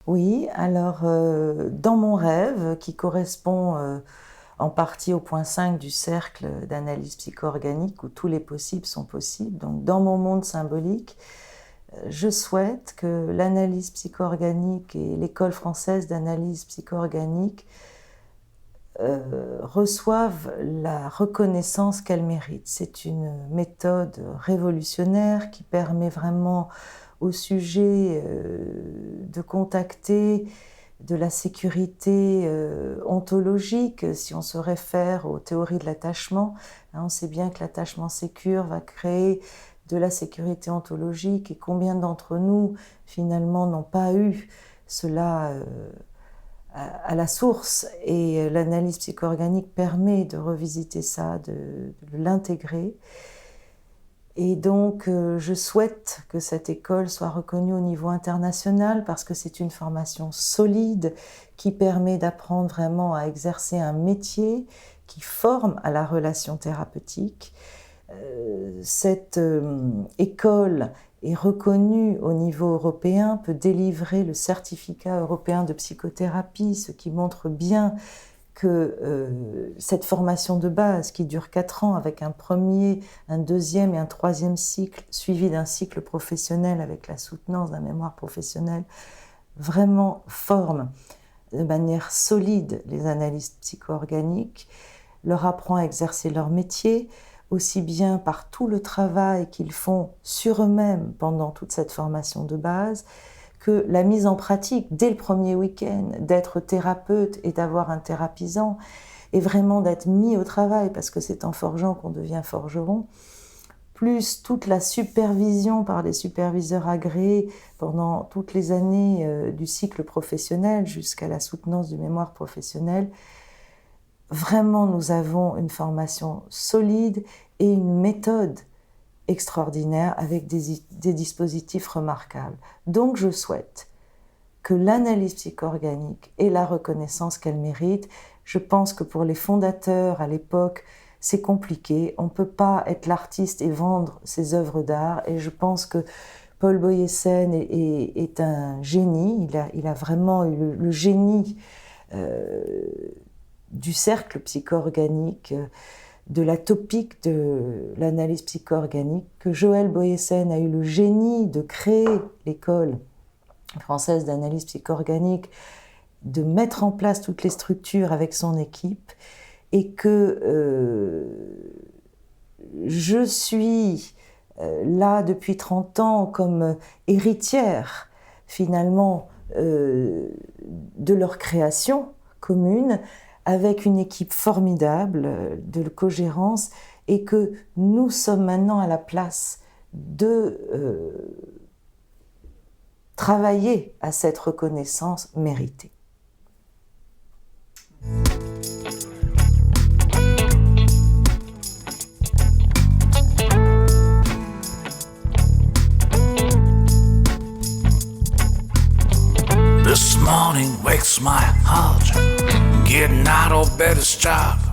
Oui, alors dans mon rêve, qui correspond en partie au point 5 du cercle d'analyse psycho-organique où tous les possibles sont possibles, donc dans mon monde symbolique, je souhaite que l'analyse psycho-organique et l'école française d'analyse psycho-organique reçoivent la reconnaissance qu'elles méritent. C'est une méthode révolutionnaire qui permet vraiment au sujet de contacter de la sécurité ontologique, si on se réfère aux théories de l'attachement. On sait bien que l'attachement sécure va créer de la sécurité ontologique, et combien d'entre nous finalement n'ont pas eu cela à la source, et l'analyse psycho-organique permet de revisiter ça, de l'intégrer. Et donc je souhaite que cette école soit reconnue au niveau international parce que c'est une formation solide qui permet d'apprendre vraiment à exercer un métier qui forme à la relation thérapeutique. Cette école est reconnue au niveau européen, peut délivrer le certificat européen de psychothérapie, ce qui montre bien que cette formation de base qui dure 4 ans avec un premier, un deuxième et un troisième cycle, suivi d'un cycle professionnel avec la soutenance d'un mémoire professionnel, vraiment forme de manière solide les analystes psycho-organiques, leur apprend à exercer leur métier, aussi bien par tout le travail qu'ils font sur eux-mêmes pendant toute cette formation de base, que la mise en pratique dès le premier week-end, d'être thérapeute et d'avoir un thérapisant, et vraiment d'être mis au travail, parce que c'est en forgeant qu'on devient forgeron, plus toute la supervision par les superviseurs agréés pendant toutes les années du cycle professionnel jusqu'à la soutenance du mémoire professionnel. Vraiment, nous avons une formation solide et une méthode extraordinaire avec des dispositifs remarquables. Donc je souhaite que l'analyse psycho-organique ait la reconnaissance qu'elle mérite. Je pense que pour les fondateurs à l'époque, c'est compliqué. On ne peut pas être l'artiste et vendre ses œuvres d'art. Et je pense que Paul Boyesen est un génie. Il a vraiment eu le génie du cercle psycho-organique, de la topique de l'analyse psycho-organique, que Joël Boyesen a eu le génie de créer l'école française d'analyse psycho-organique, de mettre en place toutes les structures avec son équipe, et que je suis là depuis 30 ans comme héritière finalement de leur création commune, avec une équipe formidable de co-gérance, et que nous sommes maintenant à la place de travailler à cette reconnaissance méritée. This morning wakes my heart, getting out of bed is job.